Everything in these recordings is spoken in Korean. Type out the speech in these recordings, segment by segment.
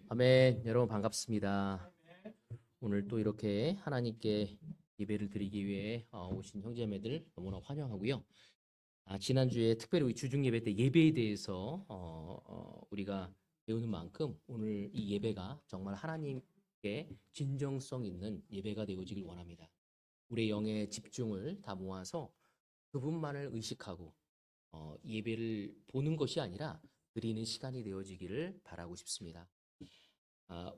아멘. 여러분 반갑습니다. 오늘 또 이렇게 하나님께 예배를 드리기 위해 오신 형제매들 너무나 환영하고요. 지난주에 특별히 우리 주중 예배 때 예배에 대해서 우리가 배우는 만큼 오늘 이 예배가 정말 하나님께 진정성 있는 예배가 되어지길 원합니다. 우리의 영의 집중을 다 모아서 그분만을 의식하고 예배를 보는 것이 아니라 드리는 시간이 되어지기를 바라고 싶습니다. 아,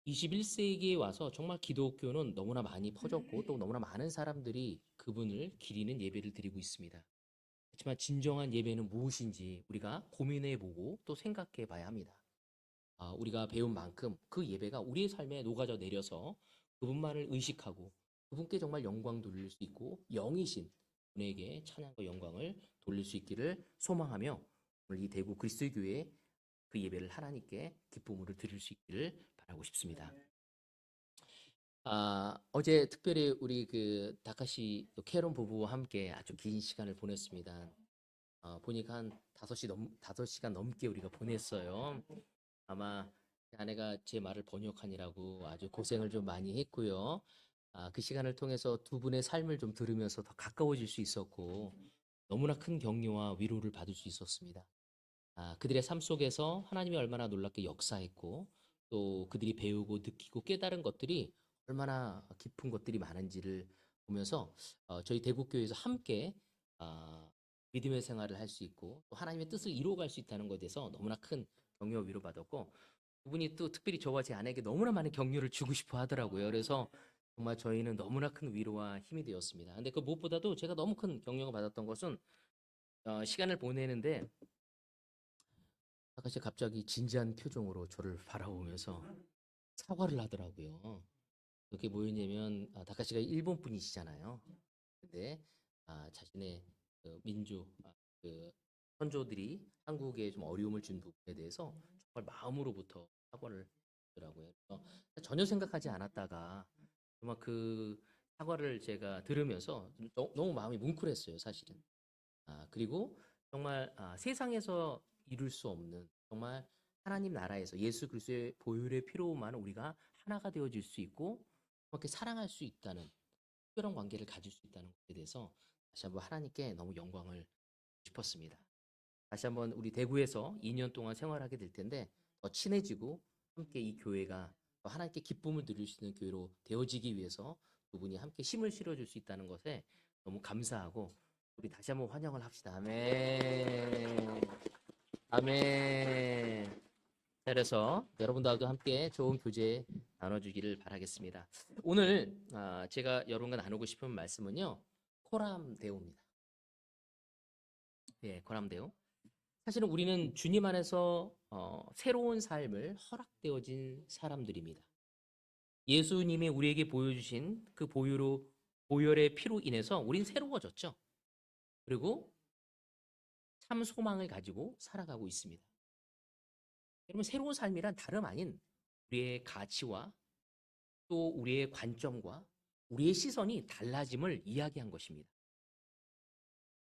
21세기에 와서 정말 기독교는 너무나 많이 퍼졌고 또 너무나 많은 사람들이 그분을 기리는 예배를 드리고 있습니다. 그렇지만 진정한 예배는 무엇인지 우리가 고민해보고 또 생각해봐야 합니다. 우리가 배운 만큼 그 예배가 우리의 삶에 녹아져 내려서 그분만을 의식하고 그분께 정말 영광 돌릴 수 있고 영이신 분에게 찬양과 영광을 돌릴 수 있기를 소망하며 오늘 이 대구 그리스도의 교회 그 예배를 하나님께 기쁨으로 드릴 수 있기를 바라고 싶습니다. 어제 특별히 우리 그 다카시 또 캐런 부부와 함께 아주 긴 시간을 보냈습니다. 보니까 한 5시간 넘게 우리가 보냈어요. 아마 아내가 제 말을 번역하느라고 아주 고생을 좀 많이 했고요. 그 시간을 통해서 두 분의 삶을 좀 들으면서 더 가까워질 수 있었고 너무나 큰 격려와 위로를 받을 수 있었습니다. 그들의 삶 속에서 하나님이 얼마나 놀랍게 역사했고 또 그들이 배우고 느끼고 깨달은 것들이 얼마나 깊은 것들이 많은지를 보면서 저희 대국교회에서 함께 어, 믿음의 생활을 할 수 있고 또 하나님의 뜻을 이루어갈 수 있다는 것에 대해서 너무나 큰 격려 위로받았고 그분이 또 특별히 저와 제 아내에게 너무나 많은 격려를 주고 싶어 하더라고요. 그래서 정말 저희는 너무나 큰 위로와 힘이 되었습니다. 근데 그 무엇보다도 제가 너무 큰 격려가 받았던 것은 시간을 보내는데 다카시 갑자기 진지한 표정으로 저를 바라보면서 사과를 하더라고요. 그게 뭐였냐면 다카시가 일본 분이시잖아요. 근데 자신의 그 민족 그 선조들이 한국에 좀 어려움을 준 부분에 대해서 정말 마음으로부터 사과를 하더라고요. 그래서 전혀 생각하지 않았다가 정말 그 사과를 제가 들으면서 너무 마음이 뭉클했어요, 사실은. 그리고 정말 세상에서 이룰 수 없는 정말 하나님 나라에서 예수 그리스도의 보혈의 피로만 우리가 하나가 되어질 수 있고 그렇게 사랑할 수 있다는 특별한 관계를 가질 수 있다는 것에 대해서 다시 한번 하나님께 너무 영광을 싶었습니다. 다시 한번 우리 대구에서 2년 동안 생활하게 될 텐데 더 친해지고 함께 이 교회가 더 하나님께 기쁨을 드릴 수 있는 교회로 되어지기 위해서 두 분이 함께 힘을 실어줄 수 있다는 것에 너무 감사하고 우리 다시 한번 환영을 합시다. 아멘. 아멘. 그래서 여러분들도 함께 좋은 교제 나눠주기를 바라겠습니다. 오늘 제가 여러분과 나누고 싶은 말씀은요. 코람데오입니다. 예, 코람데오. 사실은 우리는 주님 안에서 새로운 삶을 허락되어진 사람들입니다. 예수님이 우리에게 보여주신 그 보혈의 피로 인해서 우린 새로워졌죠. 그리고 참 소망을 가지고 살아가고 있습니다. 여러분, 새로운 삶이란 다름 아닌 우리의 가치와 또 우리의 관점과 우리의 시선이 달라짐을 이야기한 것입니다.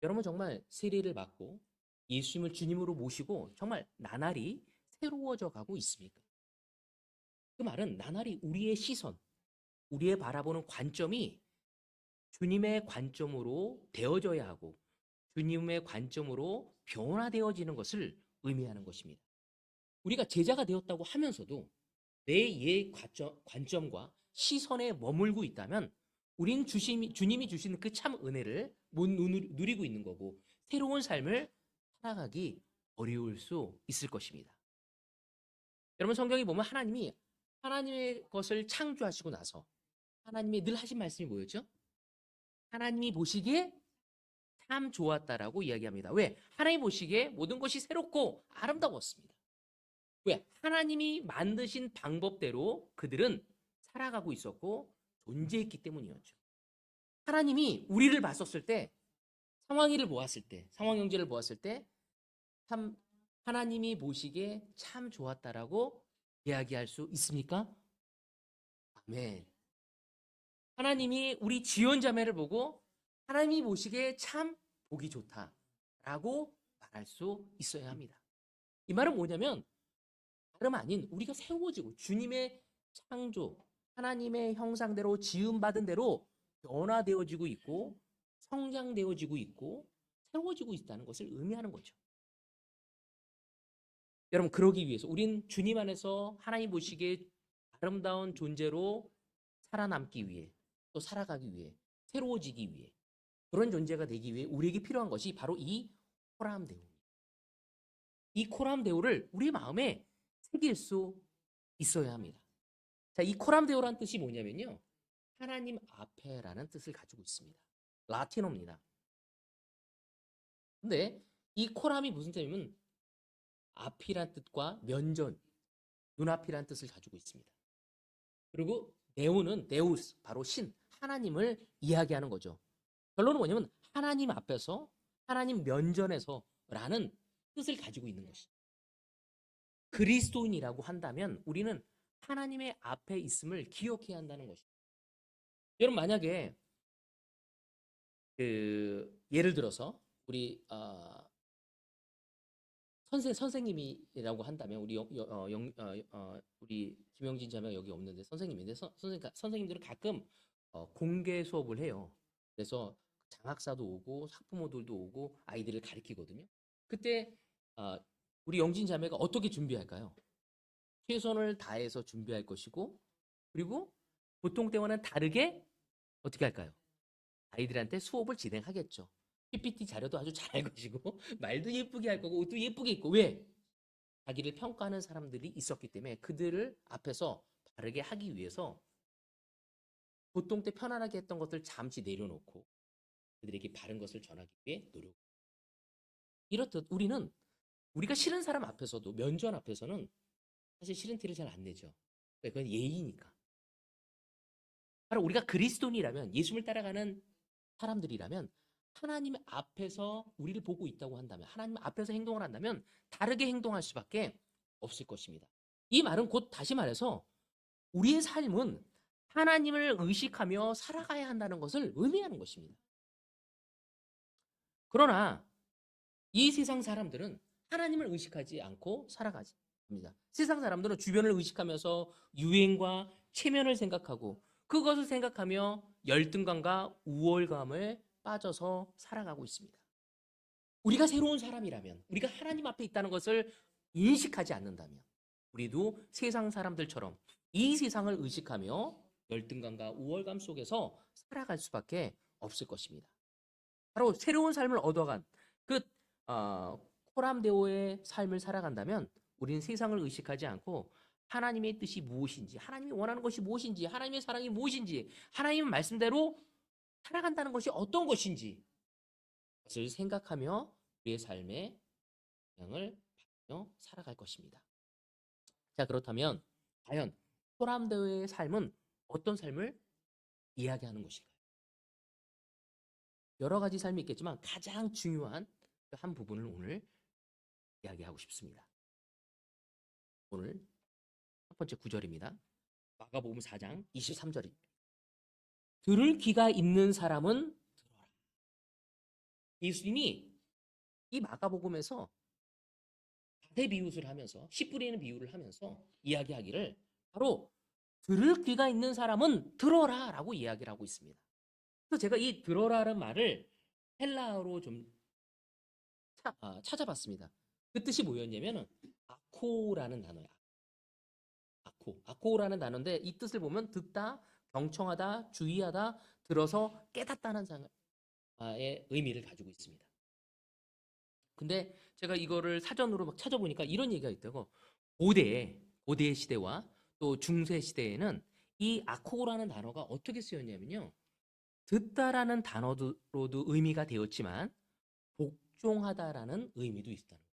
여러분 정말 세례를 받고 예수님을 주님으로 모시고 정말 나날이 새로워져 가고 있습니까? 그 말은 나날이 우리의 시선, 우리의 바라보는 관점이 주님의 관점으로 되어져야 하고 주님의 관점으로 변화되어지는 것을 의미하는 것입니다. 우리가 제자가 되었다고 하면서도 내 관점과 시선에 머물고 있다면 우리는 주님이 주시는 그 참 은혜를 못 누리고 있는 거고 새로운 삶을 살아가기 어려울 수 있을 것입니다. 여러분 성경에 보면 하나님이 하나님의 것을 창조하시고 나서 하나님이 늘 하신 말씀이 뭐였죠? 하나님이 보시기에 참 좋았다라고 이야기합니다. 왜? 하나님이 보시기에 모든 것이 새롭고 아름다웠습니다. 왜? 하나님이 만드신 방법대로 그들은 살아가고 있었고 존재했기 때문이었죠. 하나님이 우리를 봤었을 때, 상황이를 보았을 때, 상황 형제를 보았을 때, 참 하나님이 보시기에 참 좋았다라고 이야기할 수 있습니까? 아멘. 하나님이 우리 지연 자매를 보고 하나님이 보시기에 참 보기 좋다라고 말할 수 있어야 합니다. 이 말은 뭐냐면 다름 아닌 우리가 세워지고 주님의 창조, 하나님의 형상대로 지음받은 대로 변화되어지고 있고 성장되어지고 있고 세워지고 있다는 것을 의미하는 거죠. 여러분, 그러기 위해서 우린 주님 안에서 하나님 보시기에 아름다운 존재로 살아남기 위해, 또 살아가기 위해, 새로워지기 위해, 그런 존재가 되기 위해 우리에게 필요한 것이 바로 이 코람 데오입니다. 이 코람 데오를 우리 마음에 새길 수 있어야 합니다. 자, 이 코람 데오라는 뜻이 뭐냐면요, 하나님 앞에라는 뜻을 가지고 있습니다. 라틴어입니다. 근데 이 코람이 무슨 뜻이냐면 앞이란 뜻과 면전, 눈앞이란 뜻을 가지고 있습니다. 그리고 네오는 네우스, 바로 신, 하나님을 이야기하는 거죠. 결론은 뭐냐면 하나님 앞에서, 하나님 면전에서라는 뜻을 가지고 있는 것이. 그리스도인이라고 한다면 우리는 하나님의 앞에 있음을 기억해야 한다는 것입니다. 여러분, 만약에 예를 들어서 우리 선생님이라고 한다면 우리 김영진 자매가 여기 없는데 선생님인데 선생님들은 가끔 공개 수업을 해요. 그래서 장학사도 오고 학부모들도 오고 아이들을 가르치거든요. 그때 우리 영진 자매가 어떻게 준비할까요? 최선을 다해서 준비할 것이고, 그리고 보통 때와는 다르게 어떻게 할까요? 아이들한테 수업을 진행하겠죠. PPT 자료도 아주 잘 할 것이고 말도 예쁘게 할 거고 옷도 예쁘게 입고. 왜? 자기를 평가하는 사람들이 있었기 때문에 그들을 앞에서 바르게 하기 위해서 보통 때 편안하게 했던 것들 잠시 내려놓고 그들에게 바른 것을 전하기 위해 노력. 이렇듯 우리는 우리가 싫은 사람 앞에서도, 면전 앞에서는 사실 싫은 티를 잘 안 내죠. 그건 예의니까. 바로 우리가 그리스도인이라면, 예수님을 따라가는 사람들이라면, 하나님 앞에서 우리를 보고 있다고 한다면, 하나님 앞에서 행동을 한다면 다르게 행동할 수밖에 없을 것입니다. 이 말은 곧 다시 말해서 우리의 삶은 하나님을 의식하며 살아가야 한다는 것을 의미하는 것입니다. 그러나 이 세상 사람들은 하나님을 의식하지 않고 살아가지 합니다. 세상 사람들은 주변을 의식하면서 유행과 체면을 생각하고 그것을 생각하며 열등감과 우월감을 빠져서 살아가고 있습니다. 우리가 새로운 사람이라면, 우리가 하나님 앞에 있다는 것을 인식하지 않는다면 우리도 세상 사람들처럼 이 세상을 의식하며 열등감과 우월감 속에서 살아갈 수밖에 없을 것입니다. 바로 새로운 삶을 얻어간 그 코람데오의 삶을 살아간다면 우리는 세상을 의식하지 않고 하나님의 뜻이 무엇인지, 하나님이 원하는 것이 무엇인지, 하나님의 사랑이 무엇인지, 하나님의 말씀대로 살아간다는 것이 어떤 것인지 그것을 생각하며 우리의 삶의 방향을 바꾸며 살아갈 것입니다. 자, 그렇다면 과연 코람데오의 삶은 어떤 삶을 이야기하는 것일까요? 여러 가지 삶이 있겠지만 가장 중요한 한 부분을 오늘 이야기하고 싶습니다. 오늘 첫 번째 구절입니다. 마가복음 4장 23절입니다. 들을 귀가 있는 사람은 들어라. 예수님이 이 마가복음에서 밭의 비유를 하면서, 씨 뿌리는 비유를 하면서 이야기하기를 바로 들을 귀가 있는 사람은 들어라 라고 이야기를 하고 있습니다. 그래서 제가 이 들어라는 말을 헬라어로 좀 찾아봤습니다. 그 뜻이 뭐였냐면 아코라는 단어야. 아코라는 단어인데 이 뜻을 보면 듣다, 경청하다, 주의하다, 들어서 깨닫다는 의 의미를 가지고 있습니다. 근데 제가 이거를 사전으로 막 찾아보니까 이런 얘기가 있다고. 고대 시대와 또 중세 시대에는 이 아코라는 단어가 어떻게 쓰였냐면요, 듣다라는 단어로도 의미가 되었지만 복종하다라는 의미도 있다는 거예요.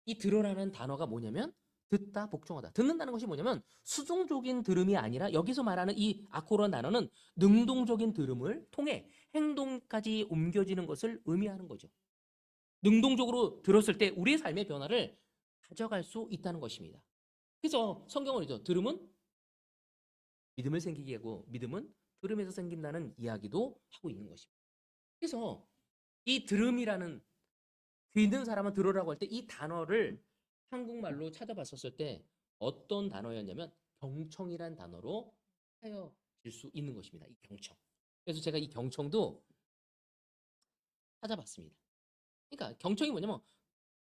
이 들어라는 단어가 뭐냐면 듣다, 복종하다. 듣는다는 것이 뭐냐면 수동적인 들음이 아니라 여기서 말하는 이 아코라는 단어는 능동적인 들음을 통해 행동까지 옮겨지는 것을 의미하는 거죠. 능동적으로 들었을 때 우리의 삶의 변화를 가져갈 수 있다는 것입니다. 그래서 성경은 이죠, 들음은 믿음을 생기게 하고 믿음은 들음에서 생긴다는 이야기도 하고 있는 것입니다. 그래서 이 들음이라는 귀 있는 사람은 들으라고 할 때 이 단어를 한국말로 찾아봤었을 때 어떤 단어였냐면 경청이란 단어로 하여질 수 있는 것입니다. 이 경청. 그래서 제가 이 경청도 찾아봤습니다. 그러니까 경청이 뭐냐면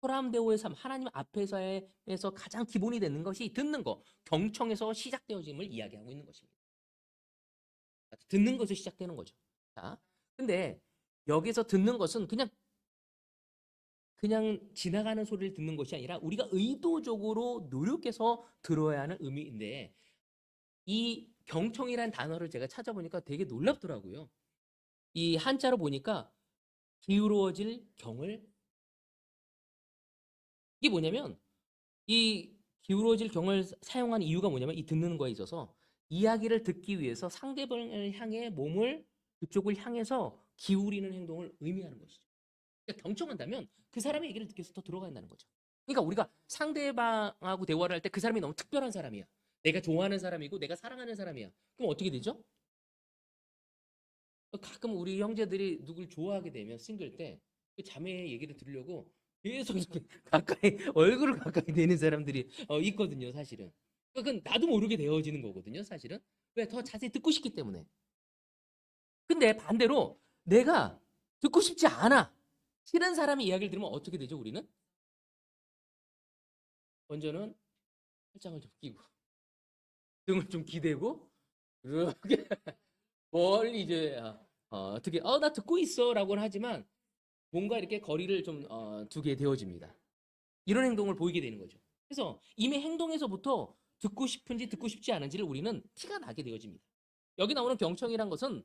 호람데오의 삶, 하나님 앞에서 가장 기본이 되는 것이 듣는 거, 경청에서 시작되어짐을 이야기하고 있는 것입니다. 듣는 것에서 시작되는 거죠. 자, 근데 여기서 듣는 것은 그냥 지나가는 소리를 듣는 것이 아니라 우리가 의도적으로 노력해서 들어야 하는 의미인데 이 경청이란 단어를 제가 찾아보니까 되게 놀랍더라고요. 이 한자로 보니까 기울어질 경을 이게 뭐냐면 이 기울어질 경을 사용한 이유가 뭐냐면 이 듣는 거에 있어서 이야기를 듣기 위해서 상대방을 향해 몸을 그쪽을 향해서 기울이는 행동을 의미하는 것이죠. 그러니까 경청한다면 그 사람의 얘기를 듣기 위해서 더 들어가 있다는 거죠. 그러니까 우리가 상대방하고 대화를 할 때 그 사람이 너무 특별한 사람이야. 내가 좋아하는 사람이고 내가 사랑하는 사람이야. 그럼 어떻게 되죠? 가끔 우리 형제들이 누굴 좋아하게 되면 싱글 때 그 자매의 얘기를 들으려고 계속 이렇게 가까이 얼굴을 가까이 대는 사람들이 있거든요, 사실은. 그건 나도 모르게 되어지는 거거든요, 사실은. 왜? 더 자세히 듣고 싶기 때문에. 근데 반대로 내가 듣고 싶지 않아. 싫은 사람이 이야기를 들으면 어떻게 되죠, 우리는? 먼저는 팔짱을 좀 끼고 등을 좀 기대고 이렇게 멀리 이제 어떻게 나 듣고 있어라고는 하지만 뭔가 이렇게 거리를 좀 두게 되어집니다. 이런 행동을 보이게 되는 거죠. 그래서 이미 행동에서부터 듣고 싶은지 듣고 싶지 않은지를 우리는 티가 나게 되어집니다. 여기 나오는 경청이란 것은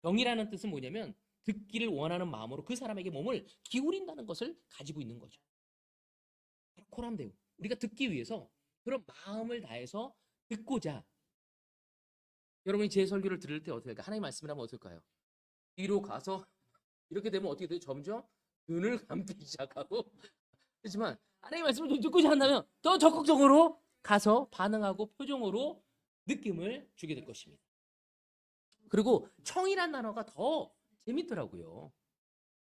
경이라는 뜻은 뭐냐면 듣기를 원하는 마음으로 그 사람에게 몸을 기울인다는 것을 가지고 있는 거죠. 코람데우. 우리가 듣기 위해서 그런 마음을 다해서 듣고자 여러분이 제 설교를 들을 때 어떻게 할까요? 하나님 말씀을 하면 어떨까요? 뒤로 가서 이렇게 되면 어떻게 돼요? 점점 눈을 감기 시작하고 그렇지만 하나님 말씀을 좀 듣고자 한다면 더 적극적으로 가서 반응하고 표정으로 느낌을 주게 될 것입니다. 그리고 청이란 단어가 더 재밌더라고요.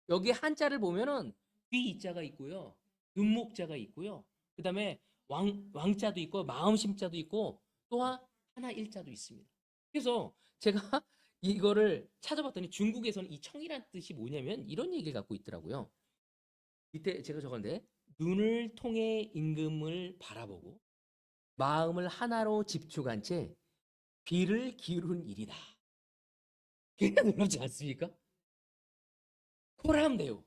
여기 한자를 보면은 귀이자가 있고요. 눈목자가 있고요. 그다음에 왕자도 있고 마음심자도 있고 또 하나 일자도 있습니다. 그래서 제가 이거를 찾아봤더니 중국에서는 이 청이란 뜻이 뭐냐면 이런 얘기를 갖고 있더라고요. 이때 제가 적었는데 눈을 통해 임금을 바라보고 마음을 하나로 집중한 채 귀를 기울인 일이다. 굉장히 놀랍지 않습니까? 코람데오.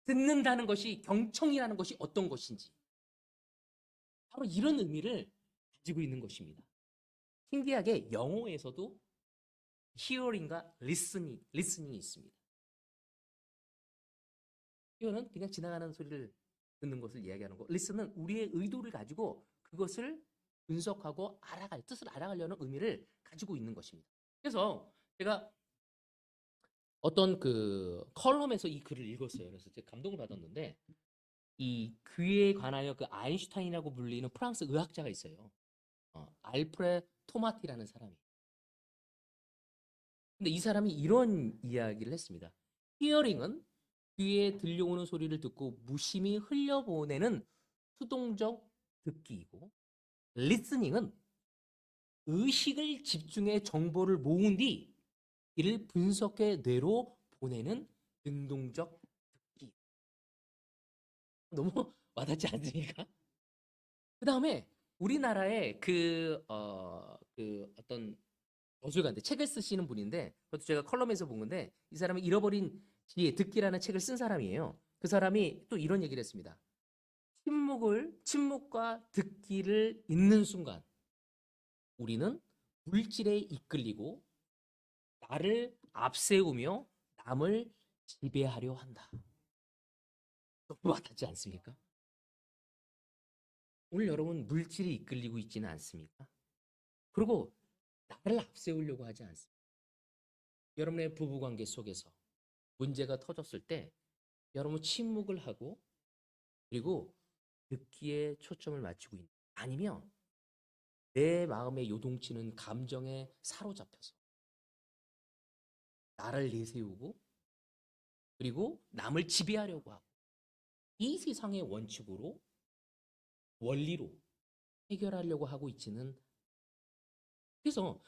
듣는다는 것이 경청이라는 것이 어떤 것인지 바로 이런 의미를 가지고 있는 것입니다. 신기하게 영어에서도 hearing과 listening이 있습니다. 이거는 그냥 지나가는 소리를 듣는 것을 이야기하는 거. listen은 우리의 의도를 가지고 그것을 분석하고 뜻을 알아가려는 의미를 가지고 있는 것입니다. 그래서 제가 어떤 그 컬럼에서 이 글을 읽었어요. 그래서 제가 감동을 받았는데 이 귀에 관하여 그 아인슈타인이라고 불리는 프랑스 의학자가 있어요. 알프레 토마티라는 사람이. 근데 이 사람이 이런 이야기를 했습니다. 히어링은 귀에 들려오는 소리를 듣고 무심히 흘려보내는 수동적 듣기이고, 리스닝은 의식을 집중해 정보를 모은 뒤 이를 분석해 뇌로 보내는 능동적 듣기. 너무 와닿지 않습니까? 그 다음에 우리나라의 그 어떤 저술가인데 책을 쓰시는 분인데 그것도 제가 컬럼에서 본 건데 이 사람이 잃어버린 지혜 듣기라는 책을 쓴 사람이에요. 그 사람이 또 이런 얘기를 했습니다. 침묵과 듣기를 잇는 순간 우리는 물질에 이끌리고 나를 앞세우며 남을 지배하려 한다. 너무 와닿지 않습니까? 오늘 여러분 물질에 이끌리고 있지는 않습니까? 그리고 나를 앞세우려고 하지 않습니다. 여러분의 부부관계 속에서 문제가 터졌을 때 여러분 침묵을 하고 그리고 듣기에 초점을 맞추고 있는 아니면 내 마음에 요동치는 감정에 사로잡혀서 나를 내세우고 그리고 남을 지배하려고 하고 이 세상의 원칙으로 원리로 해결하려고 하고 있지는. 그래서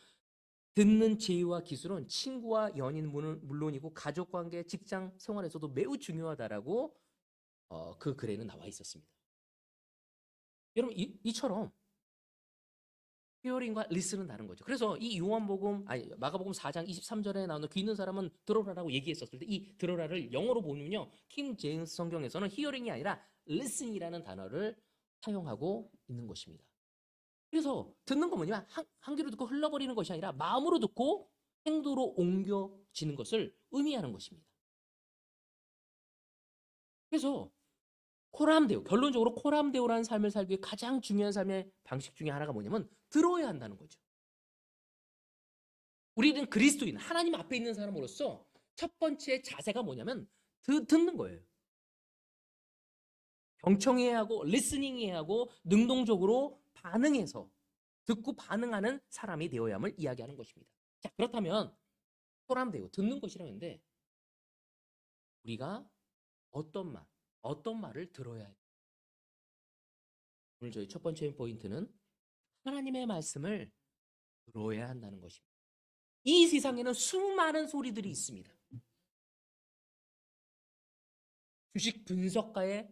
듣는 지혜와 기술은 친구와 연인은 물론이고 가족 관계, 직장 생활에서도 매우 중요하다라고 그 글에는 나와 있었습니다. 여러분 이처럼 히어링과 리스는 다른 거죠. 그래서 이 마가복음 4장 23절에 나오는 귀 있는 사람은 들어라라고 얘기했었을 때 이 들어라를 영어로 보면요. 킹 제임스 성경에서는 히어링이 아니라 listen이라는 단어를 사용하고 있는 것입니다. 그래서 듣는 건 뭐냐면 한 귀로 듣고 흘러버리는 것이 아니라 마음으로 듣고 행동으로 옮겨지는 것을 의미하는 것입니다. 그래서 결론적으로 코람데오라는 삶을 살기 위해 가장 중요한 삶의 방식 중에 하나가 뭐냐면 들어야 한다는 거죠. 우리는 그리스도인, 하나님 앞에 있는 사람으로서 첫 번째 자세가 뭐냐면 듣는 거예요. 경청해야 하고 리스닝해야 하고 능동적으로 반응해서 듣고 반응하는 사람이 되어야함을 이야기하는 것입니다. 자, 그렇다면 코람데오, 듣는 것이라는데 우리가 어떤 말을 들어야 할까? 오늘 저희 첫 번째 포인트는 하나님의 말씀을 들어야 한다는 것입니다. 이 세상에는 수많은 소리들이 있습니다. 주식 분석가의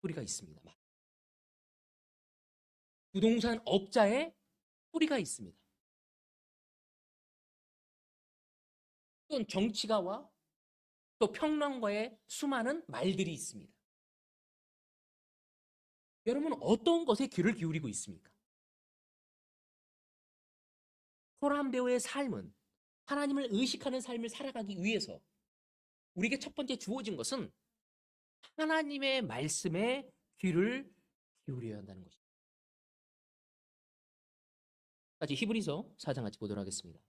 소리가 있습니다. 부동산 업자의 소리가 있습니다. 또는 정치가와 또 평론가의 수많은 말들이 있습니다. 여러분은 어떤 것에 귀를 기울이고 있습니까? 호람배우의 삶은 하나님을 의식하는 삶을 살아가기 위해서 우리에게 첫 번째 주어진 것은 하나님의 말씀에 귀를 기울여야 한다는 것입니다. 같이 히브리서 4장 같이 보도록 하겠습니다.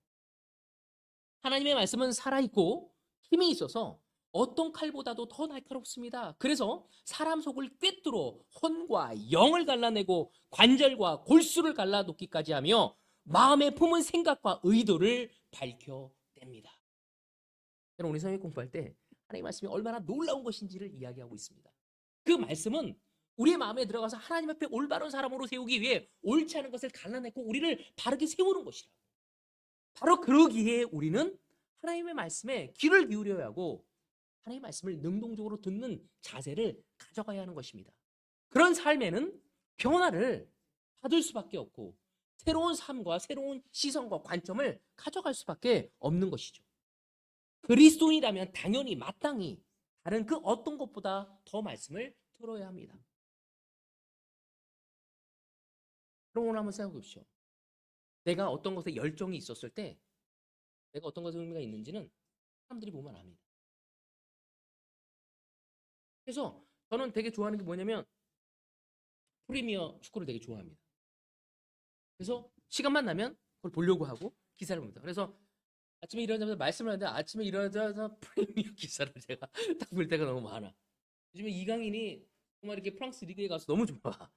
하나님의 말씀은 살아있고 힘이 있어서 어떤 칼보다도 더 날카롭습니다. 그래서 사람 속을 꿰뚫어 혼과 영을 갈라내고 관절과 골수를 갈라놓기까지 하며 마음에 품은 생각과 의도를 밝혀냅니다. 여러분, 우리 성경 공부할 때 하나님의 말씀이 얼마나 놀라운 것인지를 이야기하고 있습니다. 그 말씀은 우리의 마음에 들어가서 하나님 앞에 올바른 사람으로 세우기 위해 옳지 않은 것을 갈라내고 우리를 바르게 세우는 것이라고. 바로 그러기에 우리는 하나님의 말씀에 귀를 기울여야 하고 하나님의 말씀을 능동적으로 듣는 자세를 가져가야 하는 것입니다. 그런 삶에는 변화를 받을 수밖에 없고 새로운 삶과 새로운 시선과 관점을 가져갈 수밖에 없는 것이죠. 그리스도인이라면 당연히 마땅히 다른 그 어떤 것보다 더 말씀을 들어야 합니다. 그럼 오늘 한번 생각해 보십시오. 내가 어떤 것에 열정이 있었을 때 내가 어떤 것에 의미가 있는지는 사람들이 보면 압니다. 그래서 저는 되게 좋아하는 게 뭐냐면 프리미어 축구를 되게 좋아합니다. 그래서 시간만 나면 그걸 보려고 하고 기사를 봅니다. 그래서 아침에 일어나자마자 말씀을 하는데 아침에 일어나자마자 프리미어 기사를 제가 딱 볼 때가 너무 많아. 요즘에 이강인이 정말 이렇게 프랑스 리그에 가서 너무 좋아.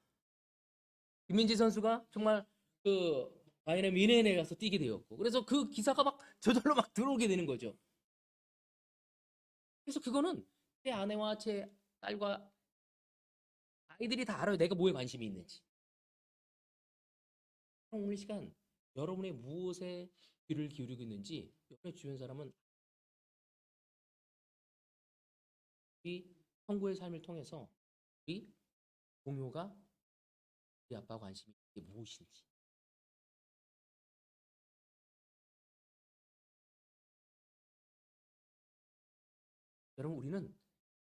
김민재 선수가 정말 그 바이에른 뮌헨에 가서 뛰게 되었고 그래서 그 기사가 막 저절로 막 들어오게 되는 거죠. 그래서 그거는 제 아내와 제 딸과 아이들이 다 알아요. 내가 뭐에 관심이 있는지. 그럼 오늘 시간 여러분의 무엇에 귀를 기울이고 있는지 옆에 주변 사람은 이 성구의 삶을 통해서 우리 동료가 우리 아빠 관심이 이게 무엇인지. 여러분 우리는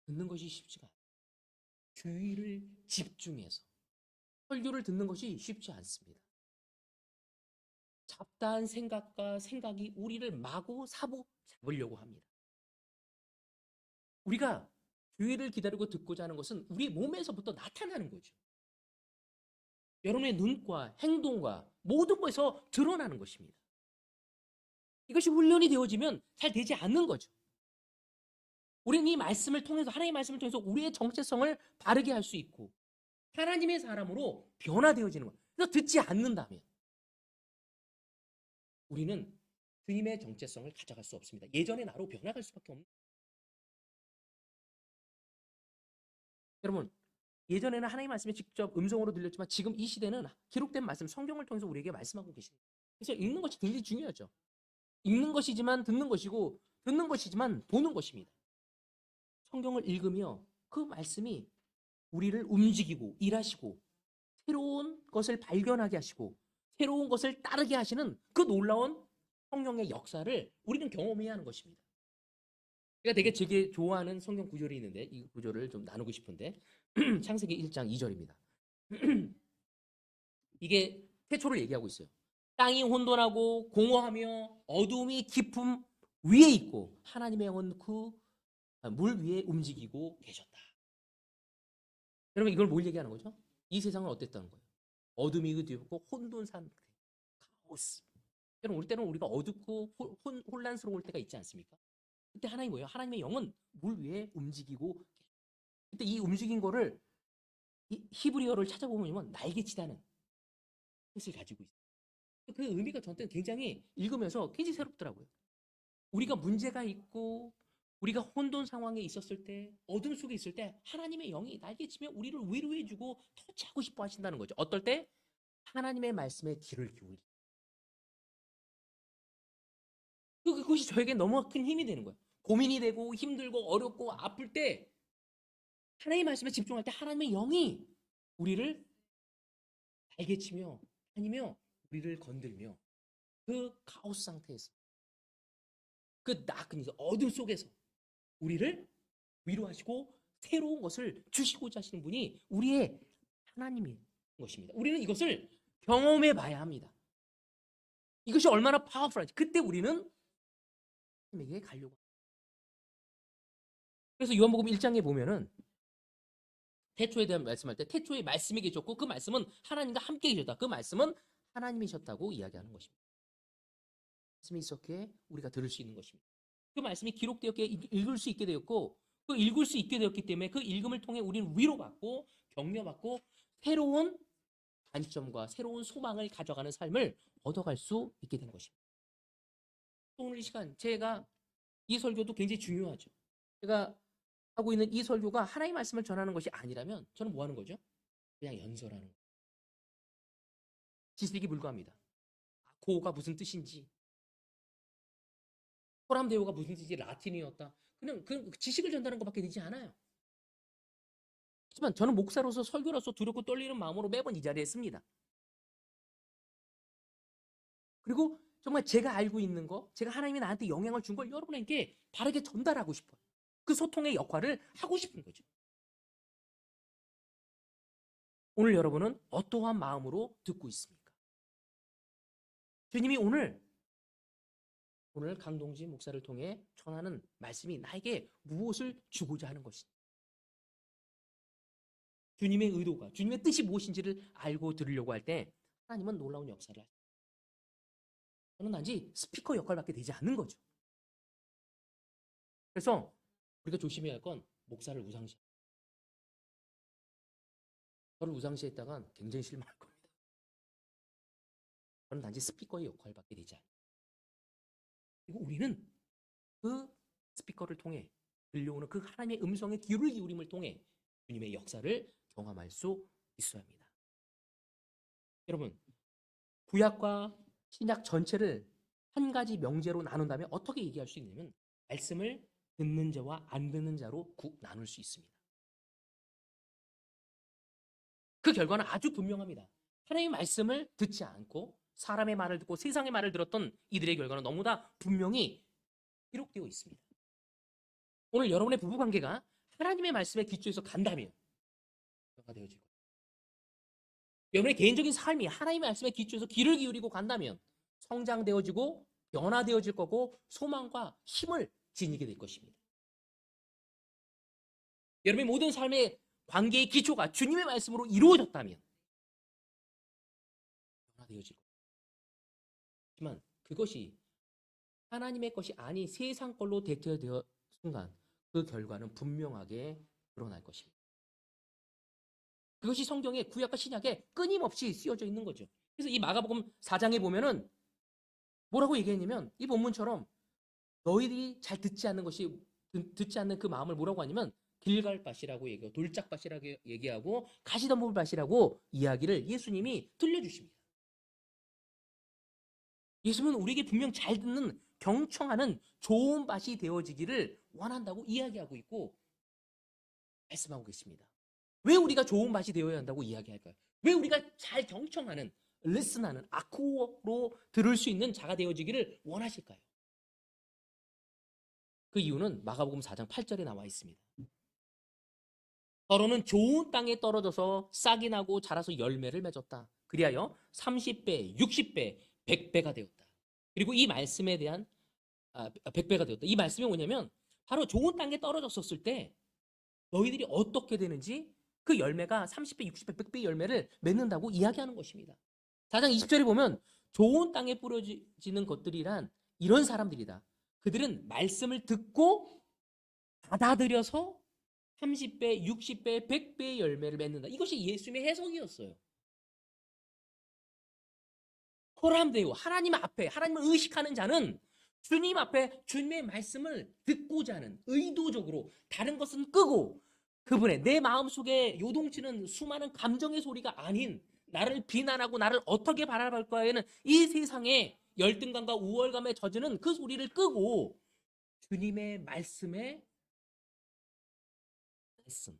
듣는 것이 쉽지가 않아요. 주의를 집중해서 설교를 듣는 것이 쉽지 않습니다. 잡다한 생각과 생각이 우리를 마구 사로잡으려고 합니다. 우리가 교회를 기다리고 듣고자 하는 것은 우리 몸에서부터 나타나는 거죠. 여러분의 눈과 행동과 모든 것에서 드러나는 것입니다. 이것이 훈련이 되어지면 잘 되지 않는 거죠. 우리는 이 말씀을 통해서 하나님의 말씀을 통해서 우리의 정체성을 바르게 할 수 있고 하나님의 사람으로 변화되어지는 거예요. 그래서 듣지 않는다면 우리는 주님의 정체성을 가져갈 수 없습니다. 예전의 나로 변화갈 수밖에 없는 여러분, 예전에는 하나님의 말씀이 직접 음성으로 들렸지만 지금 이 시대는 기록된 말씀, 성경을 통해서 우리에게 말씀하고 계십니다. 그래서 읽는 것이 굉장히 중요하죠. 읽는 것이지만 듣는 것이고 듣는 것이지만 보는 것입니다. 성경을 읽으며 그 말씀이 우리를 움직이고 일하시고 새로운 것을 발견하게 하시고 새로운 것을 따르게 하시는 그 놀라운 성령의 역사를 우리는 경험해야 하는 것입니다. 제가 되게 좋아하는 성경 구절이 있는데 이 구절을 좀 나누고 싶은데 창세기 1장 2절입니다. 이게 태초를 얘기하고 있어요. 땅이 혼돈하고 공허하며 어둠이 깊음 위에 있고 하나님의 영은 그 물 위에 움직이고 계셨다. 여러분 이걸 뭘 얘기하는 거죠? 이 세상은 어땠다는 거예요? 어둠이 뒤덮고 혼돈 상태, 카오스. 여러분 우리 때는 우리가 어둡고 혼란스러울 때가 있지 않습니까? 그때 하나님이 뭐예요? 하나님의 영은 물 위에 움직이고 그때 이 움직인 거를 이 히브리어를 찾아보면 날개치다는 뜻을 가지고 있어요. 그 의미가 저한테는 굉장히 읽으면서 굉장히 새롭더라고요. 우리가 문제가 있고 우리가 혼돈 상황에 있었을 때 어둠 속에 있을 때 하나님의 영이 날개치며 우리를 위로해주고 터치하고 싶어 하신다는 거죠. 어떨 때? 하나님의 말씀에 귀를 기울이. 그것이 저에게 너무 큰 힘이 되는 거예요. 고민이 되고 힘들고 어렵고 아플 때 하나님의 말씀에 집중할 때 하나님의 영이 우리를 날개치며 다니며 우리를 건들며 그 카오스 상태에서 그 나큰 어둠 속에서 우리를 위로하시고 새로운 것을 주시고자 하시는 분이 우리의 하나님인 것입니다. 우리는 이것을 경험해 봐야 합니다. 이것이 얼마나 파워풀한지 그때 우리는 하나님에게 가려고 합니다. 그래서 요한복음 1장에 보면은 태초에 대한 말씀할 때 태초에 말씀이 계셨고 그 말씀은 하나님과 함께 계셨다. 그 말씀은 하나님이셨다고 이야기하는 것입니다. 말씀이 있었기에 우리가 들을 수 있는 것입니다. 그 말씀이 기록되었기에 읽을 수 있게 되었고 그 읽을 수 있게 되었기 때문에 그 읽음을 통해 우리는 위로받고 격려받고 새로운 관점과 새로운 소망을 가져가는 삶을 얻어갈 수 있게 된 것입니다. 오늘 이 시간 제가 이 설교도 굉장히 중요하죠. 제가 하고 있는 이 설교가 하나님의 말씀을 전하는 것이 아니라면 저는 뭐 하는 거죠? 그냥 연설하는 거예요. 지식이 불과합니다. 고가 무슨 뜻인지 호람데오가 무슨 뜻인지 라틴이었다. 그냥 그 지식을 전달하는 것밖에 되지 않아요. 하지만 저는 목사로서 설교로서 두렵고 떨리는 마음으로 매번 이 자리에 씁니다. 그리고 정말 제가 알고 있는 거, 제가 하나님이 나한테 영향을 준 걸 여러분에게 바르게 전달하고 싶어요. 그 소통의 역할을 하고 싶은 거죠. 오늘 여러분은 어떠한 마음으로 듣고 있습니까? 주님이 오늘 강동진 목사를 통해 전하는 말씀이 나에게 무엇을 주고자 하는 것인지 주님의 의도가 주님의 뜻이 무엇인지를 알고 들으려고 할 때 하나님은 놀라운 역사를 하십니다. 저는 단지 스피커 역할밖에 되지 않는 거죠. 그래서 우리가 조심해야 할 건 목사를 우상시. 저를 우상시했다간 굉장히 실망할 겁니다. 저는 단지 스피커의 역할밖에 되지 않아요. 그리고 우리는 그 스피커를 통해 들려오는 그 하나님의 음성에 귀를 기울임을 통해 주님의 역사를 경험할 수 있어야 합니다. 여러분, 구약과 신약 전체를 한 가지 명제로 나눈다면 어떻게 얘기할 수 있냐면 말씀을 듣는 자와 안 듣는 자로 나눌 수 있습니다. 그 결과는 아주 분명합니다. 하나님의 말씀을 듣지 않고 사람의 말을 듣고 세상의 말을 들었던 이들의 결과는 너무나 분명히 기록되어 있습니다. 오늘 여러분의 부부관계가 하나님의 말씀에 기초해서 간다면 되어질 거예요. 여러분의 개인적인 삶이 하나님의 말씀에 기초해서 귀를 기울이고 간다면 성장되어지고 변화되어질 거고 소망과 힘을 지니게 될 것입니다. 여러분의 모든 삶의 관계의 기초가 주님의 말씀으로 이루어졌다면 변화되어질 거예요. 하지만 그것이 하나님의 것이 아닌 세상 걸로 대체되어 순간 그 결과는 분명하게 드러날 것입니다. 그것이 성경의 구약과 신약에 끊임없이 쓰여져 있는 거죠. 그래서 이 마가복음 4장에 보면은 뭐라고 얘기했냐면 이 본문처럼 너희들이 잘 듣지 않는 그 마음을 뭐라고 하냐면 길갈밭이라고 얘기하고 돌짝밭이라고 얘기하고 가시덤불밭이라고 이야기를 예수님이 들려주십니다. 예수님은 우리에게 분명 잘 듣는 경청하는 좋은 밭이 되어지기를 원한다고 이야기하고 있고 말씀하고 계십니다. 왜 우리가 좋은 밭이 되어야 한다고 이야기할까요? 왜 우리가 잘 경청하는, 리슨하는, 아코로 들을 수 있는 자가 되어지기를 원하실까요? 그 이유는 마가복음 4장 8절에 나와 있습니다. 더러는 좋은 땅에 떨어져서 싹이 나고 자라서 열매를 맺었다. 그리하여 30배, 60배, 100배가 되었다. 그리고 이 말씀에 대한 100배가 되었다. 이 말씀이 뭐냐면 바로 좋은 땅에 떨어졌었을 때 너희들이 어떻게 되는지 그 열매가 30배, 60배, 100배의 열매를 맺는다고 이야기하는 것입니다. 4장 20절에 보면 좋은 땅에 뿌려지는 것들이란 이런 사람들이다. 그들은 말씀을 듣고 받아들여서 30배, 60배, 100배의 열매를 맺는다. 이것이 예수님의 해석이었어요. 호람되고 하나님 앞에 하나님을 의식하는 자는 주님 앞에 주님의 말씀을 듣고자 하는 의도적으로 다른 것은 끄고 그분의 내 마음속에 요동치는 수많은 감정의 소리가 아닌 나를 비난하고 나를 어떻게 바라볼까에는 이 세상의 열등감과 우월감에 젖는 그 소리를 끄고 주님의 말씀에 말씀,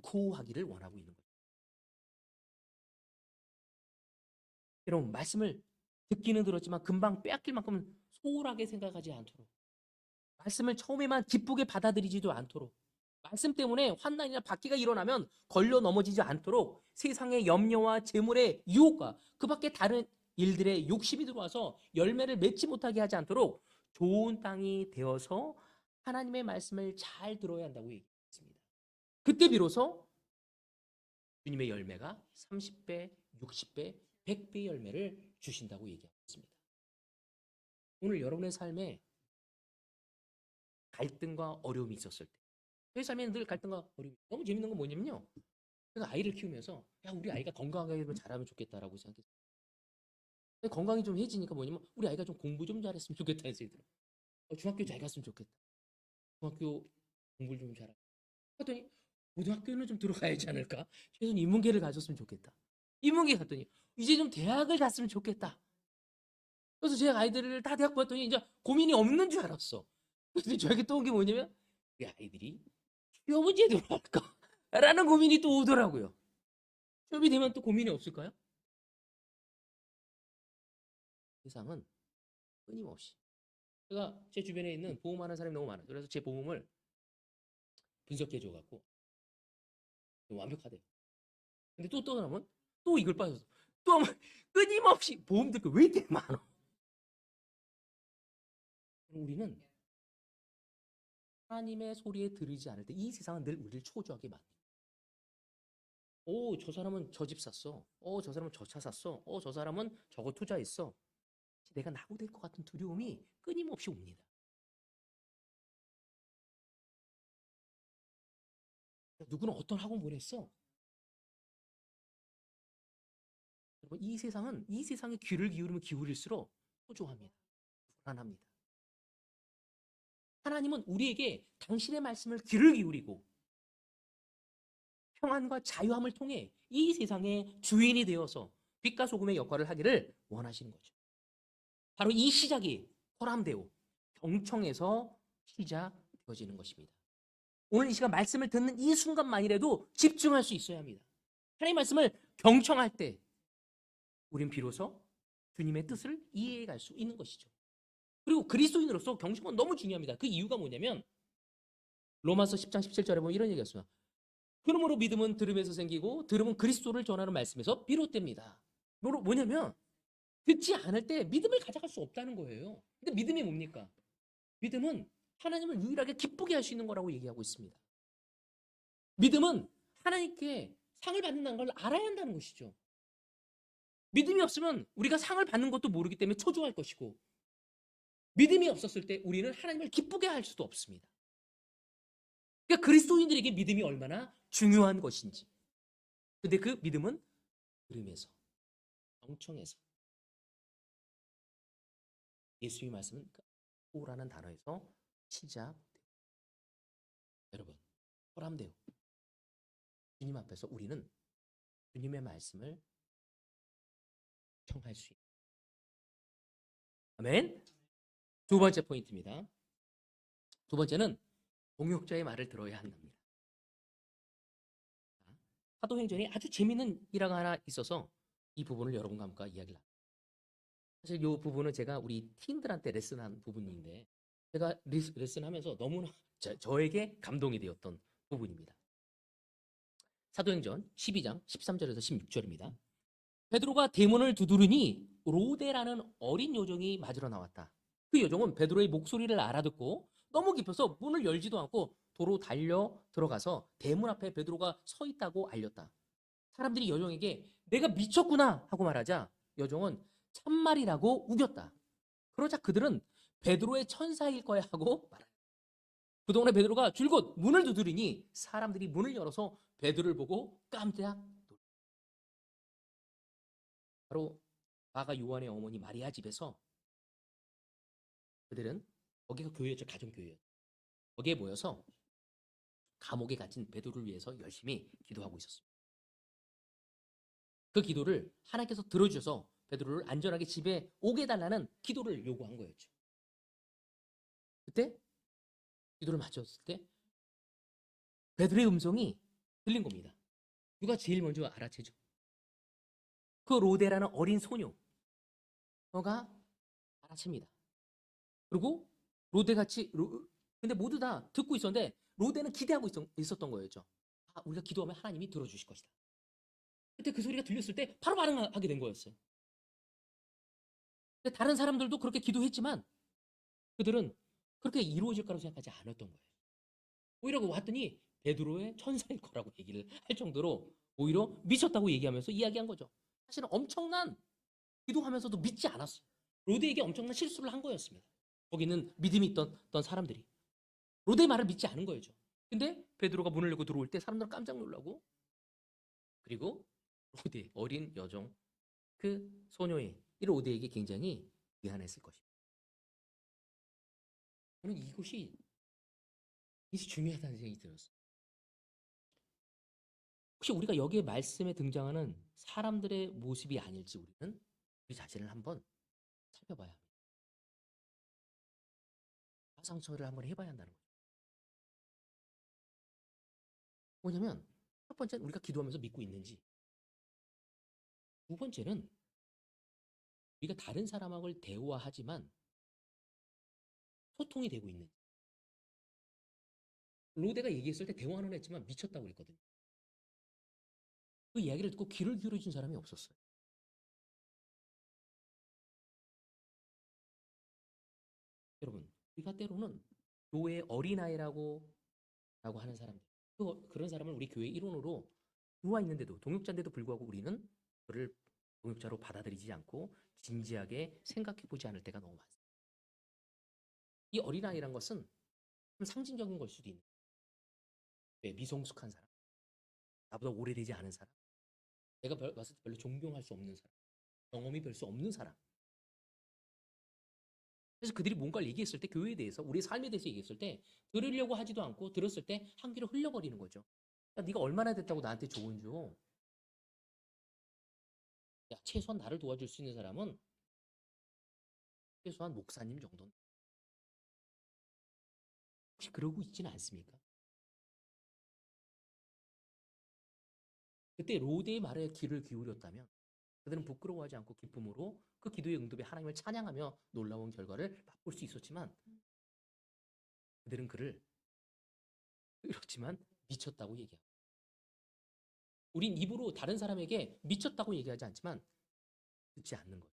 구하기를 원하고 있는 거예요. 여러분 말씀을 듣기는 들었지만 금방 빼앗길 만큼 소홀하게 생각하지 않도록 말씀을 처음에만 기쁘게 받아들이지도 않도록 말씀 때문에 환난이나 박해가 일어나면 걸려 넘어지지 않도록 세상의 염려와 재물의 유혹과 그 밖에 다른 일들의 욕심이 들어와서 열매를 맺지 못하게 하지 않도록 좋은 땅이 되어서 하나님의 말씀을 잘 들어야 한다고 얘기했습니다. 그때 비로소 주님의 열매가 30배, 60배, 100배의 열매를 주신다고 얘기하고 있습니다. 오늘 여러분의 삶에 갈등과 어려움이 있었을 때, 제 삶에는 늘 갈등과 어려움이 너무 재밌는 건 뭐냐면요. 제가 아이를 키우면서 야 우리 아이가 건강하게 자라면 좋겠다라고 생각했어요. 건강이 좀 해지니까 뭐냐면 우리 아이가 좀 공부 좀 잘했으면 좋겠다 해서 얘들아. 중학교 잘 갔으면 좋겠다. 중학교 공부를 좀 잘하고. 했더니 고등학교는 좀 들어가야지 않을까? 최소한 인문계를 가졌으면 좋겠다. 인문계 갔더니 이제 좀 대학을 갔으면 좋겠다. 그래서 제 아이들을 다 대학 보았더니 이제 고민이 없는 줄 알았어. 그래서 저에게 또 온 게 뭐냐면 우리 아이들이 취업은 제대로 할까? 라는 고민이 또 오더라고요. 취업이 되면 또 고민이 없을까요? 세상은 끊임없이. 제가 제 주변에 있는 보험하는 사람이 너무 많아요. 그래서 제 보험을 분석해줘갖고 완벽하대. 근데 또 떠나면 또 이걸 빠져서 또 끊임없이 보험들 왜 이렇게 많아? 우리는 하나님의 소리에 들리지 않을 때 이 세상은 늘 우리를 초조하게 만듭니다. 오, 저 사람은 저 집 샀어. 저 사람은 저 차 샀어. 저 사람은 저거 투자했어. 내가 낙오될 것 같은 두려움이 끊임없이 옵니다. 누구는 어떤 학원 보냈어? 여러분, 이 세상에 귀를 기울이면 기울일수록 초조합니다. 불안합니다. 하나님은 우리에게 당신의 말씀을 귀를 기울이고 평안과 자유함을 통해 이 세상의 주인이 되어서 빛과 소금의 역할을 하기를 원하시는 거죠. 바로 이 시작이 호람되오 경청에서 시작되어지는 것입니다. 오늘 이 시간 말씀을 듣는 이 순간만이라도 집중할 수 있어야 합니다. 하나님의 말씀을 경청할 때 우린 비로소 주님의 뜻을 이해해 갈 수 있는 것이죠. 그리고 그리스도인으로서 경청은 너무 중요합니다. 그 이유가 뭐냐면 로마서 10장 17절에 보면 이런 얘기가 있어요. 그러므로 믿음은 들음에서 생기고 들음은 그리스도를 전하는 말씀에서 비롯됩니다. 뭐냐면 듣지 않을 때 믿음을 가져갈 수 없다는 거예요. 근데 믿음이 뭡니까? 믿음은 하나님을 유일하게 기쁘게 할 수 있는 거라고 얘기하고 있습니다. 믿음은 하나님께 상을 받는다는 걸 알아야 한다는 것이죠. 믿음이 없으면 우리가 상을 받는 것도 모르기 때문에 초조할 것이고 믿음이 없었을 때 우리는 하나님을 기쁘게 할 수도 없습니다. 그러니까 그리스도인들에게 믿음이 얼마나 중요한 것인지. 근데 그 믿음은 들음에서, 경청에서 예수의 말씀은 오라는 단어에서 시작됩니다. 여러분, 허람되어 주님 앞에서 우리는 주님의 말씀을 청할 수 있는. 아멘. 두 번째 포인트입니다. 두 번째는 동역자의 말을 들어야 한답니다. 사도행전이 아주 재미있는 일화가 하나 있어서 이 부분을 여러분과 함께 이야기를 합니다. 사실 이 부분은 제가 우리 팀들한테 레슨한 부분인데 제가 레슨하면서 너무나 저에게 감동이 되었던 부분입니다. 사도행전 12장 13절에서 16절입니다. 베드로가 대문을 두드리니 로데라는 어린 여종이 맞으러 나왔다. 그 여종은 베드로의 목소리를 알아듣고 너무 깊어서 문을 열지도 않고 도로 달려 들어가서 대문 앞에 베드로가 서 있다고 알렸다. 사람들이 여종에게 내가 미쳤구나 하고 말하자 여종은 참말이라고 우겼다. 그러자 그들은 베드로의 천사일 거야 하고 말한다. 그동안에 베드로가 줄곧 문을 두드리니 사람들이 문을 열어서 베드로를 보고 깜짝 놀랐다. 바로 마가 요한의 어머니 마리아 집에서 그들은 거기가 교회였죠. 가정교회였죠. 거기에 모여서 감옥에 갇힌 베드로를 위해서 열심히 기도하고 있었습니다. 그 기도를 하나님께서 들어주셔서 베드로를 안전하게 집에 오게 해달라는 기도를 요구한 거였죠. 그때 기도를 마쳤을 때 베드로의 음성이 들린 겁니다. 누가 제일 먼저 알아채죠? 그 로데라는 어린 소녀가 알아챕니다. 그리고 로데같이 근데 모두 다 듣고 있었는데 로데는 기대하고 있었던 거였죠. 아, 우리가 기도하면 하나님이 들어주실 것이다. 그때 그 소리가 들렸을 때 바로 반응하게 된 거였어요. 근데 다른 사람들도 그렇게 기도했지만 그들은 그렇게 이루어질 거라고 생각하지 않았던 거예요. 오히려 왔더니 베드로의 천사일 거라고 얘기를 할 정도로 오히려 미쳤다고 얘기하면서 이야기한 거죠. 사실은 엄청난 기도하면서도 믿지 않았어요. 로데에게 엄청난 실수를 한 거였습니다. 거기는 믿음이 있던 사람들이 로데의 말을 믿지 않은 거였죠. 근데 베드로가 문을 열고 들어올 때 사람들은 깜짝 놀라고 그리고 로데 어린 여종 그 소녀의 이 로데에게 굉장히 미안했을 것입니다. 저는 이것이 중요하다는 생각이 들었어요. 혹시 우리가 여기에 말씀에 등장하는 사람들의 모습이 아닐지 우리는 우리 자신을 한번 살펴봐야 합니다. 상처를 한번 해봐야 한다는 거죠. 뭐냐면 첫 번째는 우리가 기도하면서 믿고 있는지, 두 번째는 우리가 다른 사람하고 대화하지만 소통이 되고 있는지. 로데가 얘기했을 때 대화는 했지만 미쳤다고 그랬거든요. 그 이야기를 듣고 귀를 기울여준 사람이 없었어요. 여러분, 우리가 때로는 교회의 어린아이라고 하는 사람들, 그런 사람을 우리 교회 일원으로 들어와 있는데도, 동역자인데도 불구하고 우리는 그를 동역자로 받아들이지 않고 진지하게 생각해 보지 않을 때가 너무 많습니다. 이 어린아이란 것은 좀 상징적인 걸 수도 있는 거예요. 미성숙한 사람, 나보다 오래되지 않은 사람, 내가 봤을 때 별로 존경할 수 없는 사람, 경험이 별 수 없는 사람. 그래서 그들이 뭔가를 얘기했을 때 교회에 대해서 우리의 삶에 대해서 얘기했을 때 들으려고 하지도 않고 들었을 때 한 귀로 흘려버리는 거죠. 야, 네가 얼마나 됐다고 나한테 조언 줘. 야, 최소한 나를 도와줄 수 있는 사람은 최소한 목사님 정도는. 혹시 그러고 있지는 않습니까? 그때 로데의 말에 귀를 기울였다면 그들은 부끄러워하지 않고 기쁨으로 그 기도의 응답에 하나님을 찬양하며 놀라운 결과를 맛볼 수 있었지만 그들은 그를 그렇지만 미쳤다고 얘기합니다. 우린 입으로 다른 사람에게 미쳤다고 얘기하지 않지만 듣지 않는 거예요.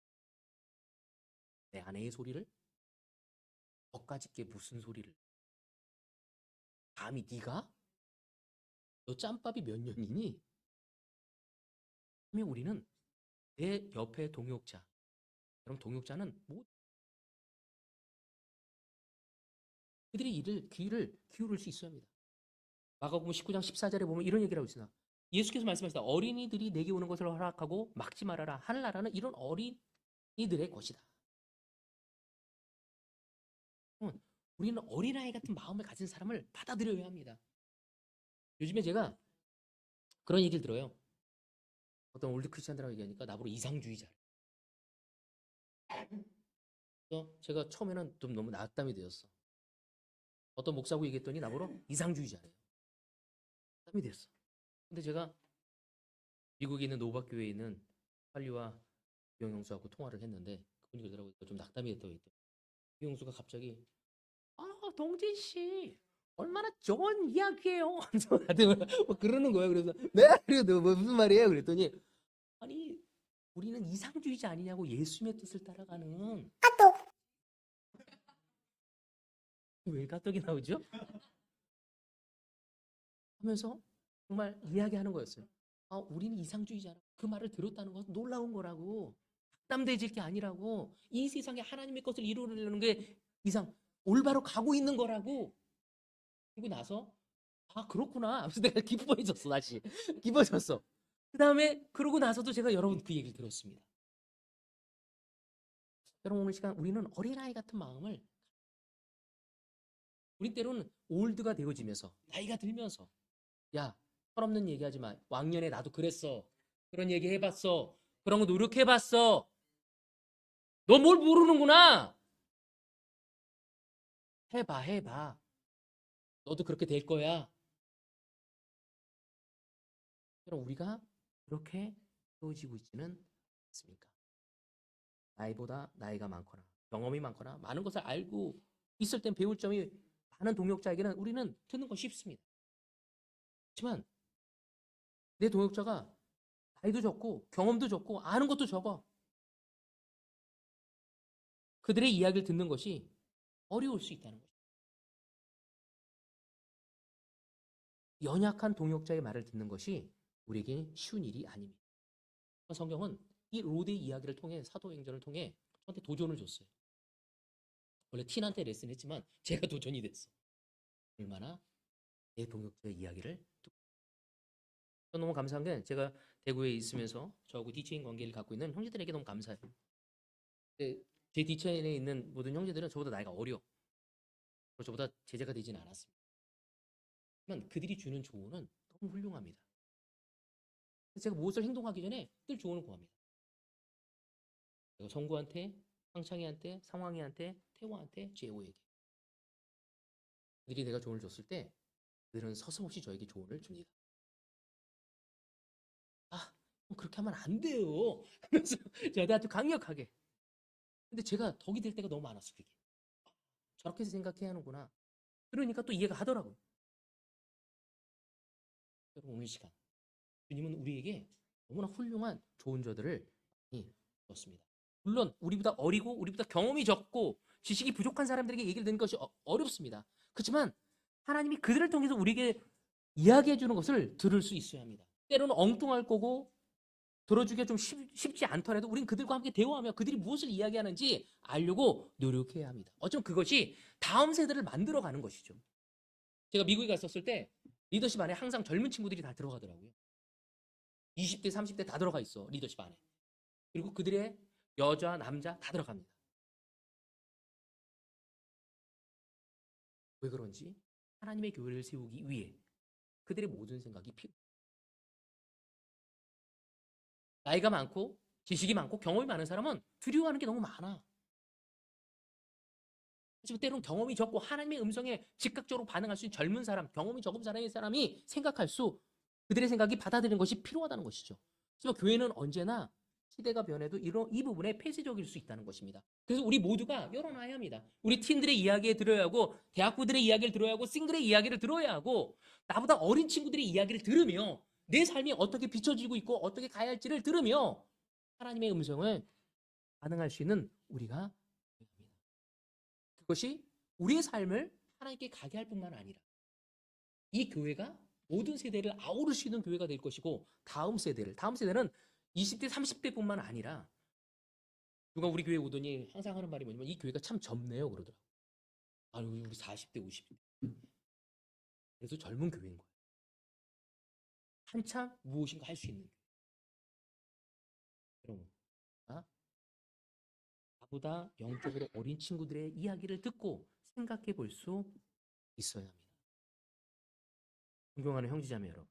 내 아내의 소리를 저까짓게 무슨 소리를 감히 네가 너 짬밥이 몇 년이니? 하며 우리는 내 옆에 동역자, 그럼 동역자는 뭐 그들의 귀를 기울일 수 있어야 합니다. 마가복음 19장 14절에 보면 이런 얘기를 하고 있습니다. 예수께서 말씀하셨다. 어린이들이 내게 오는 것을 허락하고 막지 말아라. 하늘나라는 이런 어린이들의 것이다. 우리는 어린아이 같은 마음을 가진 사람을 받아들여야 합니다. 요즘에 제가 그런 얘기를 들어요. 어떤 올드 크리스찬들하고 얘기하니까 나보고 이상주의자. 그래서 제가 처음에는 좀 너무 낙담이 되었어. 어떤 목사하고 얘기했더니 나보고 이상주의자래요. 낙담이 됐어. 근데 제가 미국에 있는 노바 교회에 있는 할리와 유영수하고 통화를 했는데 그분이 그러더라고요. 좀 낙담이 됐다고 했더니 유영수가 갑자기 동진 씨 얼마나 좋은 이야기예요. 하면서 나한테 뭐 그러는 거예요. 그래서 네? 그래도 뭐 무슨 말이에요? 그랬더니 아니 우리는 이상주의자 아니냐고 예수님의 뜻을 따라가는 왜 가떡이 나오죠? 하면서 정말 이야기하는 거였어요. 우리는 이상주의자라. 그 말을 들었다는 것은 놀라운 거라고. 낙담되질 게 아니라고. 이 세상에 하나님의 것을 이루려는 게 이상 올바로 가고 있는 거라고. 그리고 나서 그렇구나. 하면서 내가 기뻐해졌어 다시. 기뻐졌어. 그 다음에 그러고 나서도 제가 여러분 그 얘기를 들었습니다. 여러분 오늘 시간 우리는 어린아이 같은 마음을 우리 때로는 올드가 되어지면서 나이가 들면서 야 철없는 얘기하지 마. 왕년에 나도 그랬어. 그런 얘기 해봤어. 그런 거 노력해봤어. 너 뭘 모르는구나. 해봐. 너도 그렇게 될 거야. 그럼 우리가 그렇게 세워지고 있지는 않습니까? 나이보다 나이가 많거나 경험이 많거나 많은 것을 알고 있을 땐 배울 점이 많은 동역자에게는 우리는 듣는 거 쉽습니다. 하지만 내 동역자가 나이도 적고 경험도 적고 아는 것도 적어. 그들의 이야기를 듣는 것이 어려울 수 있다는 거죠. 연약한 동역자의 말을 듣는 것이 우리에게 쉬운 일이 아닙니다. 성경은 이 로드의 이야기를 통해 사도행전을 통해 저한테 도전을 줬어요. 원래 틴한테 레슨했지만 제가 도전이 됐어. 얼마나 내 동역자의 이야기를 듣고. 너무 감사한 게 제가 대구에 있으면서 저하고 디체인 관계를 갖고 있는 형제들에게 너무 감사해요. 제 디체인에 있는 모든 형제들은 저보다 나이가 어려. 그리고 저보다 제자가 되진 않았습니다. 하지만 그들이 주는 조언은 너무 훌륭합니다. 제가 무엇을 행동하기 전에 늘 조언을 구합니다. 제가 성구한테, 황창희한테, 상황이한테, 태호한테, 재호에게. 그들이 내가 조언을 줬을 때 그들은 서슴없이 저에게 조언을 줍니다. 그렇게 하면 안 돼요. 하면서 저한테 아주 강력하게. 근데 제가 덕이 될 때가 너무 많았어요. 그게. 저렇게 생각해야 하는구나. 그러니까 또 이해가 하더라고요. 여러분 오늘 시간 주님은 우리에게 너무나 훌륭한 좋은 저들을 많이 줬습니다. 물론 우리보다 어리고 우리보다 경험이 적고 지식이 부족한 사람들에게 얘기를 듣는 것이 어렵습니다. 그렇지만 하나님이 그들을 통해서 우리에게 이야기해 주는 것을 들을 수 있어야 합니다. 때로는 엉뚱할 거고 들어주기가 좀 쉽지 않더라도 우린 그들과 함께 대화하며 그들이 무엇을 이야기하는지 알려고 노력해야 합니다. 어쩌면 그것이 다음 세대를 만들어가는 것이죠. 제가 미국에 갔었을 때 리더십 안에 항상 젊은 친구들이 다 들어가더라고요. 20대, 30대 다 들어가 있어, 리더십 안에. 그리고 그들의 여자, 남자 다 들어갑니다. 왜 그런지 하나님의 교회를 세우기 위해 그들의 모든 생각이 나이가 많고 지식이 많고 경험이 많은 사람은 두려워하는 게 너무 많아. 하지만 때로는 경험이 적고 하나님의 음성에 즉각적으로 반응할 수 있는 젊은 사람, 경험이 적은 사람이 생각할 수 그들의 생각이 받아들이는 것이 필요하다는 것이죠. 그래서 교회는 언제나 시대가 변해도 이 부분에 폐쇄적일 수 있다는 것입니다. 그래서 우리 모두가 열어놔야 합니다. 우리 팀들의 이야기를 들어야 하고 대학부들의 이야기를 들어야 하고 싱글의 이야기를 들어야 하고 나보다 어린 친구들의 이야기를 들으며 내 삶이 어떻게 비춰지고 있고 어떻게 가야 할지를 들으며 하나님의 음성을 반응할 수 있는 우리가 됩니다. 그것이 우리의 삶을 하나님께 가게 할 뿐만 아니라 이 교회가 모든 세대를 아우를 수 있는 교회가 될 것이고 다음 세대는 20대, 30대뿐만 아니라 누가 우리 교회 오더니 항상 하는 말이 뭐냐면 이 교회가 참 젊네요 그러더라고요. 우리 40대, 50대. 그래서 젊은 교회인 거예요. 한참 무엇인가 할 수 있는 교회. 여러분, 나보다 영적으로 어린 친구들의 이야기를 듣고 생각해 볼 수 있어야 합니다. 존경하는 형제자매 여러분,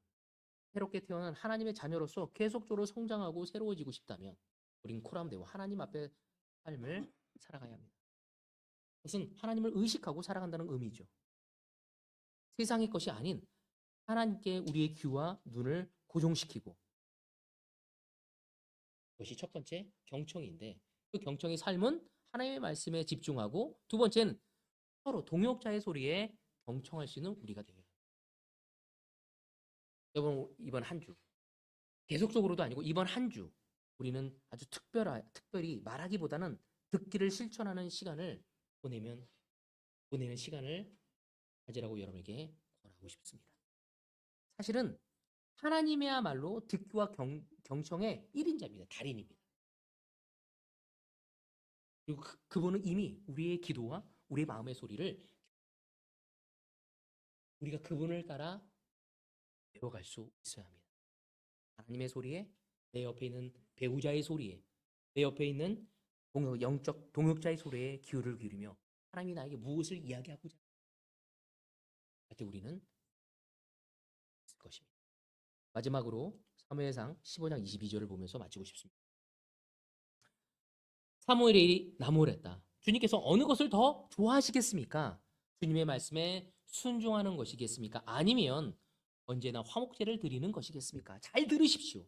새롭게 태어난 하나님의 자녀로서 계속적으로 성장하고 새로워지고 싶다면 우린 코람데오 하나님 앞에 삶을 살아가야 합니다. 그것은 하나님을 의식하고 살아간다는 의미죠. 세상의 것이 아닌 하나님께 우리의 귀와 눈을 고정시키고, 그것이 첫 번째 경청인데, 그 경청의 삶은 하나님의 말씀에 집중하고, 두 번째는 서로 동역자의 소리에 경청할 수 있는 우리가 되어야 합니다. 여러분, 이번 한 주, 계속적으로도 아니고 이번 한 주 우리는 아주 특별히 말하기보다는 듣기를 실천하는 시간을 보내는 시간을 가지라고 여러분에게 권하고 싶습니다. 사실은 하나님이야말로 듣기와 경청의 1인자입니다. 달인입니다. 그리고 그분은 이미 우리의 기도와 우리의 마음의 소리를 우리가 그분을 따라 배워갈 수 있어야 합니다. 하나님의 소리에, 내 옆에 있는 배우자의 소리에, 내 옆에 있는 영적 동역자의 소리에 귀를 기울이며 하나님이 나에게 무엇을 이야기하고자 할 때 우리는 있을 것입니다. 마지막으로 사무엘상 15장 22절을 보면서 마치고 싶습니다. 사무엘이 나무랬다. 주님께서 어느 것을 더 좋아하시겠습니까? 주님의 말씀에 순종하는 것이겠습니까? 아니면 언제나 화목제를 드리는 것이겠습니까? 잘 들으십시오.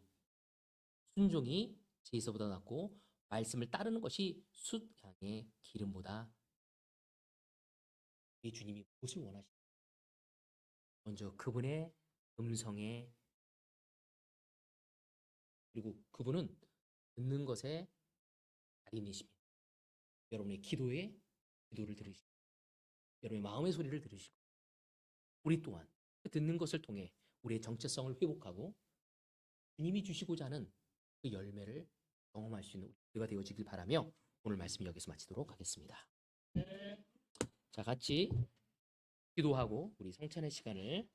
순종이 제사보다 낫고 말씀을 따르는 것이 숫향의 기름보다. 이 주님이 무엇을 원하시는가? 먼저 그분의 음성에, 그리고 그분은 듣는 것에 달인이십니다. 여러분의 기도를 들으시고, 여러분의 마음의 소리를 들으시고, 우리 또한 듣는 것을 통해 우리의 정체성을 회복하고 주님이 주시고자 하는 그 열매를 경험할 수 있는 우리가 되어지길 바라며 오늘 말씀 여기서 마치도록 하겠습니다. 자, 같이 기도하고 우리 성찬의 시간을